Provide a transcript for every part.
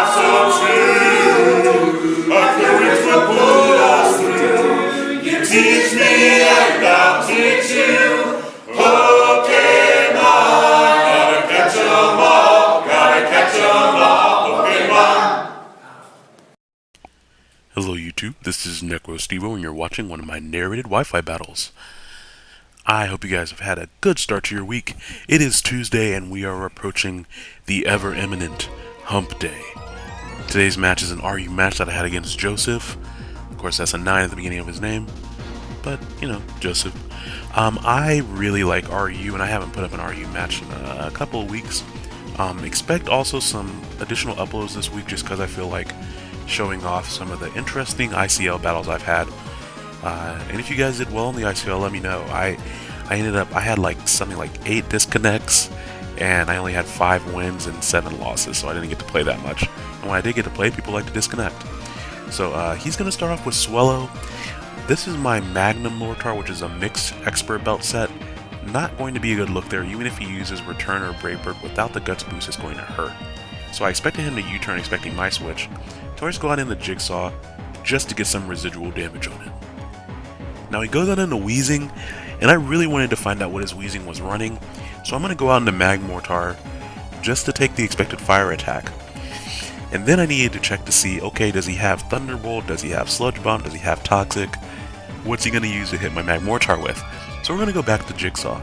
so true. Our courage will pull us through. You teach me and I'll teach you. Pokemon, gotta catch 'em all, gotta catch 'em all, Pokemon. Hello YouTube, this is Necrostevo and you're watching one of my narrated Wi-Fi battles. I hope you guys have had a good start to your week. It is Tuesday and we are approaching the ever-imminent Hump Day. Today's match is an RU match that I had against Joseph. Of course, that's a 9 at the beginning of his name, but, you know, Joseph. I really like RU and I haven't put up an RU match in a couple of weeks. Expect also some additional uploads this week just because I feel like showing off some of the interesting ICL battles I've had. And if you guys did well in the ICL, let me know. I had like something like 8 disconnects, and I only had 5 wins and 7 losses, so I didn't get to play that much. And when I did get to play, people like to disconnect. So he's going to start off with Swellow. This is my Magnum Mortar, which is a mixed expert belt set. Not going to be a good look there. Even if he uses Return or Brave Bird without the Guts boost, it's going to hurt. So I expected him to U-turn, expecting my switch. So I just go out in the Jigsaw just to get some residual damage on it. Now he goes out into Wheezing, and I really wanted to find out what his Wheezing was running, so I'm going to go out into Mag Mortar just to take the expected fire attack. And then I needed to check to see, okay, does he have Thunderbolt, does he have Sludge Bomb, does he have Toxic? What's he going to use to hit my Mag Mortar with? So we're going to go back to Jigsaw.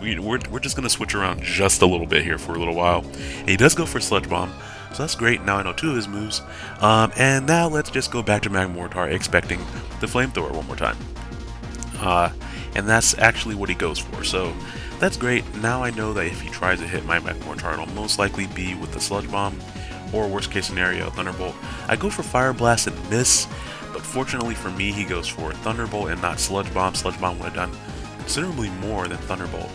We're just going to switch around just a little bit here for a little while. And he does go for Sludge Bomb. So that's great, now I know 2 of his moves. And now let's just go back to Mag Mortar expecting the Flamethrower one more time. And that's actually what he goes for, so that's great. Now I know that if he tries to hit my Mag Mortar, it'll most likely be with the Sludge Bomb, or worst case scenario, Thunderbolt. I go for Fire Blast and miss, but fortunately for me, he goes for Thunderbolt and not Sludge Bomb. Sludge Bomb would have done considerably more than Thunderbolt.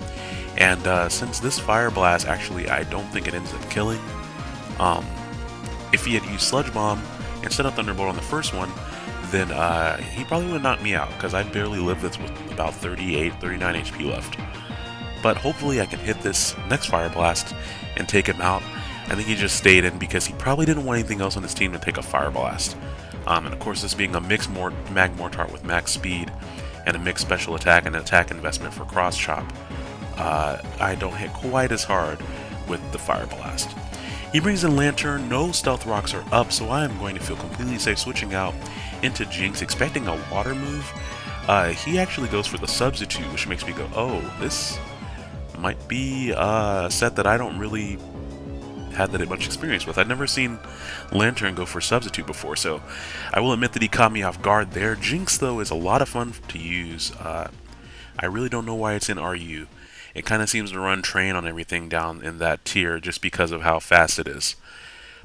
And since this Fire Blast, actually, I don't think it ends up killing. If he had used Sludge Bomb instead of Thunderbolt on the first one, then he probably would have knocked me out, because I barely lived this with about 38, 39 HP left. But hopefully I can hit this next Fire Blast and take him out. I think he just stayed in because he probably didn't want anything else on his team to take a Fire Blast. And of course, this being a mixed Mag Mortar with max speed and a mixed special attack and attack investment for Cross Chop, I don't hit quite as hard with the Fire Blast. He brings in Lantern, no Stealth Rocks are up, so I am going to feel completely safe switching out into Jinx, expecting a water move. He actually goes for the Substitute, which makes me go, oh, this might be a set that I don't really have that much experience with. I've never seen Lantern go for Substitute before, so I will admit that he caught me off guard there. Jinx, though, is a lot of fun to use. I really don't know why it's in RU. It kind of seems to run train on everything down in that tier just because of how fast it is.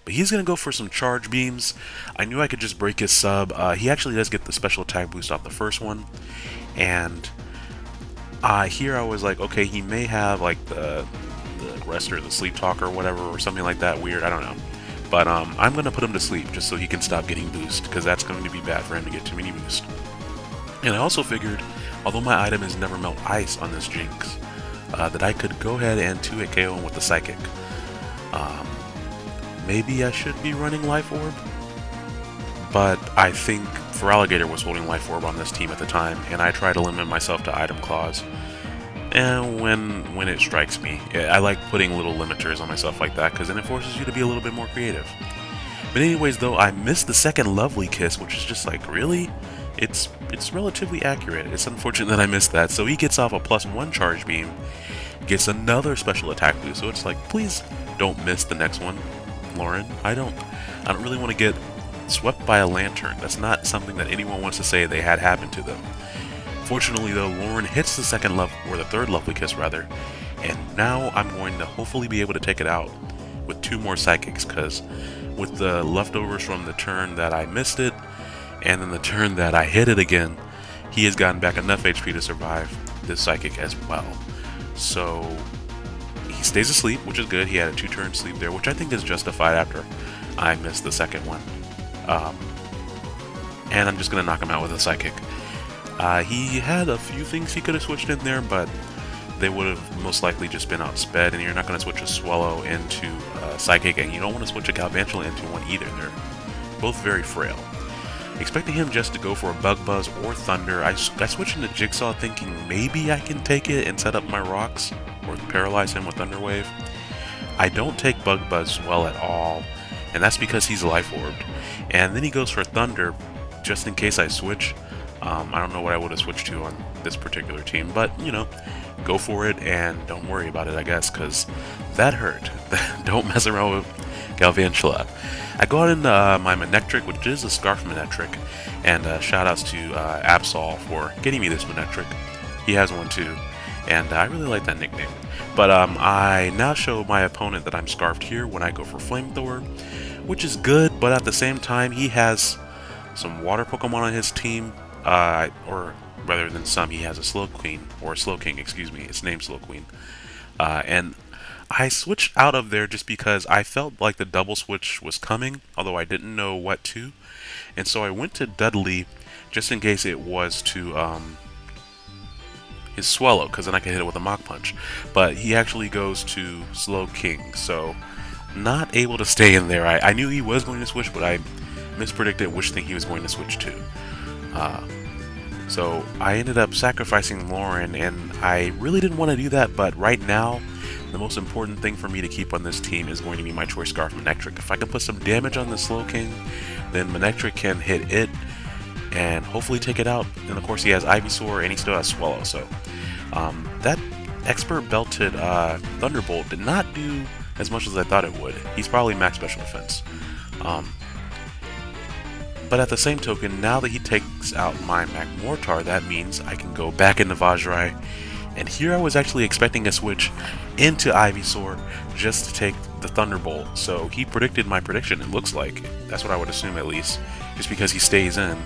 But he's going to go for some Charge Beams. I knew I could just break his sub. He actually does get the special attack boost off the first one. And here I was like, okay, he may have like the rest or the Sleep Talk or whatever or something like that weird. I don't know. But I'm going to put him to sleep just so he can stop getting boost, because that's going to be bad for him to get too many boost. And I also figured, although my item is Never Melt Ice on this Jinx, that I could go ahead and 2-hit KO him with the Psychic. Maybe I should be running Life Orb, but I think Feraligatr was holding Life Orb on this team at the time, and I try to limit myself to Item Claws. And when it strikes me, I like putting little limiters on myself like that, because then it forces you to be a little bit more creative. But anyways, though, I missed the second Lovely Kiss, which is just like, really? It's relatively accurate. It's unfortunate that I missed that. So he gets off a +1 Charge Beam, gets another special attack boost. So it's like, please don't miss the next one, Lauren. I don't really want to get swept by a Lantern. That's not something that anyone wants to say they had happen to them. Fortunately, though, Lauren hits the third Lovely Kiss rather, and now I'm going to hopefully be able to take it out with 2 more Psychics, because with the leftovers from the turn that I missed it, and then the turn that I hit it again, he has gotten back enough HP to survive this Psychic as well. So he stays asleep, which is good. He had a 2-turn sleep there, which I think is justified after I missed the second one. And I'm just going to knock him out with a Psychic. He had a few things he could have switched in there, but they would have most likely just been outsped, and you're not going to switch a Swallow into Psychic, and you don't want to switch a Galvantula into one either. They're both very frail. Expecting him just to go for a Bug Buzz or Thunder, I switched into Jigsaw thinking maybe I can take it and set up my rocks, or paralyze him with Thunder Wave. I don't take Bug Buzz well at all, and that's because he's Life Orbed. And then he goes for Thunder, just in case I switch. I don't know what I would have switched to on this particular team, but, you know, go for it and don't worry about it, I guess, because that hurt. Don't mess around with Galvantula. I go out in my Manectric, which is a Scarf Manectric, and shoutouts to Absol for getting me this Manectric. He has one too, and I really like that nickname. But I now show my opponent that I'm Scarfed here when I go for Flamethrower, which is good, but at the same time, he has some Water Pokemon on his team, or rather than some, he has a Slowking, or Slowking, excuse me, it's named Slowqueen. And I switched out of there just because I felt like the double switch was coming, although I didn't know what to. And so I went to Dudley just in case it was to his Swallow, because then I could hit it with a Mach Punch. But he actually goes to Slowking, so not able to stay in there. I knew he was going to switch, but I mispredicted which thing he was going to switch to. So I ended up sacrificing Lauren, and I really didn't want to do that, but right now, the most important thing for me to keep on this team is going to be my Choice Scarf Manectric. If I can put some damage on the Slowking, then Manectric can hit it and hopefully take it out. And of course he has Ivysaur and he still has Swallow, so that Expert Belted Thunderbolt did not do as much as I thought it would. He's probably max special defense. But at the same token, now that he takes out my Magmortar, that means I can go back into Vajray. And here I was actually expecting a switch into Ivysaur just to take the Thunderbolt. So he predicted my prediction, it looks like. That's what I would assume at least, just because he stays in.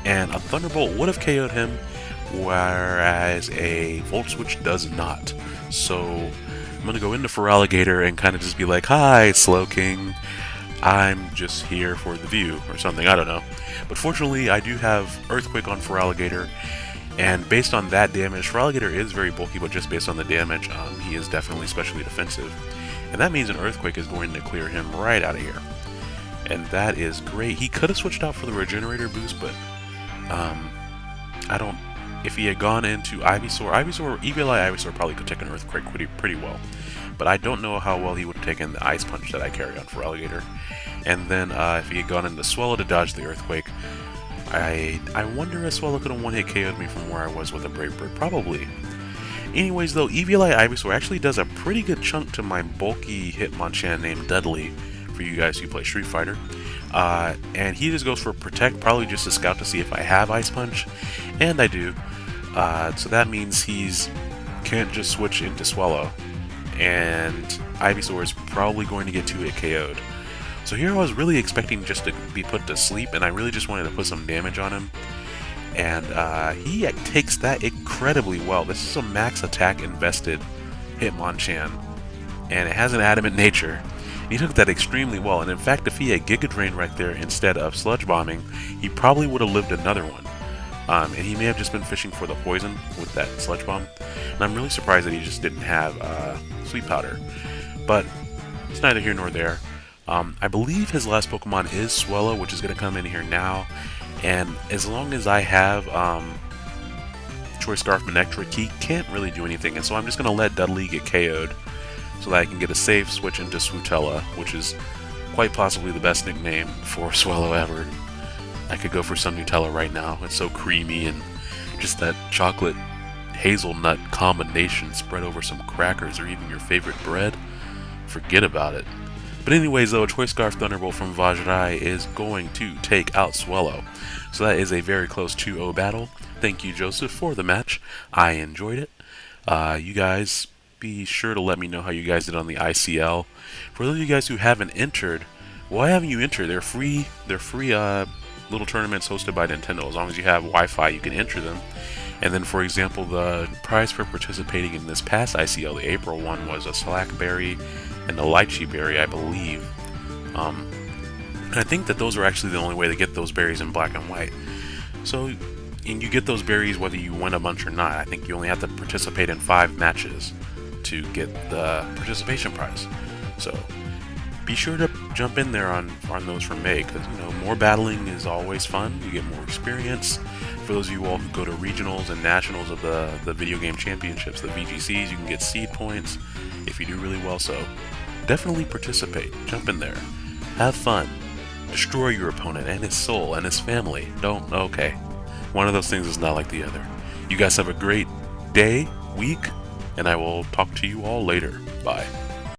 And a Thunderbolt would have KO'd him, whereas a Volt Switch does not. So I'm going to go into Feraligatr and kind of just be like, "Hi, Slowking. I'm just here for the view," or something, I don't know. But fortunately, I do have Earthquake on Feraligatr, and based on that damage, Feraligatr is very bulky, but just based on the damage, he is definitely specially defensive. And that means an Earthquake is going to clear him right out of here. And that is great. He could have switched out for the Regenerator boost, but I don't... If he had gone into Ivysaur, EVLI Ivysaur probably could take an Earthquake pretty well. But I don't know how well he would have taken the Ice Punch that I carry on Feraligatr. And then if he had gone into Swallow to dodge the Earthquake, I wonder if Swallow could have one-hit KO'd me from where I was with a Brave Bird. Probably. Anyways, though, EVLI Ivysaur actually does a pretty good chunk to my bulky Hitmonchan named Dudley, for you guys who play Street Fighter. And he just goes for Protect, probably just to scout to see if I have Ice Punch. And I do. So that means he's can't just switch into Swallow. And Ivysaur is probably going to get 2-hit KO'd. So here I was really expecting just to be put to sleep, and I really just wanted to put some damage on him. And he takes that incredibly well. This is a max attack invested Hitmonchan, and it has an adamant nature. And he took that extremely well, and in fact, if he had Giga Drain right there instead of Sludge Bombing, he probably would have lived another one. And he may have just been fishing for the poison with that Sludge Bomb. And I'm really surprised that he just didn't have Sweet Powder. But it's neither here nor there. I believe his last Pokemon is Swallow, which is going to come in here now. And as long as I have Choice Scarf Manectric, he can't really do anything. And so I'm just going to let Dudley get KO'd so that I can get a safe switch into Swootella, which is quite possibly the best nickname for Swallow ever. I could go for some Nutella right now. It's so creamy, and just that chocolate hazelnut combination spread over some crackers or even your favorite bread. Forget about it. But anyways, though, a Choice Scarf Thunderbolt from Vajray is going to take out Swallow. So that is a very close 2-0 battle. Thank you, Joseph, for the match. I enjoyed it. You guys, be sure to let me know how you guys did on the ICL. For those of you guys who haven't entered, why haven't you entered? They're free little tournaments hosted by Nintendo. As long as you have Wi-Fi, you can enter them. And then, for example, the prize for participating in this past ICL, the April one, was a Slackberry and a Lychee Berry, I believe. And I think that those are actually the only way to get those berries in black and white. So, And you get those berries whether you win a bunch or not. I think you only have to participate in 5 matches to get the participation prize. So be sure to jump in there on those for May, because more battling is always fun. You get more experience. For those of you all who go to regionals and nationals of the video game championships, the VGCs, you can get seed points if you do really well. So definitely participate. Jump in there. Have fun. Destroy your opponent and his soul and his family. Okay. One of those things is not like the other. You guys have a great day, week, and I will talk to you all later. Bye.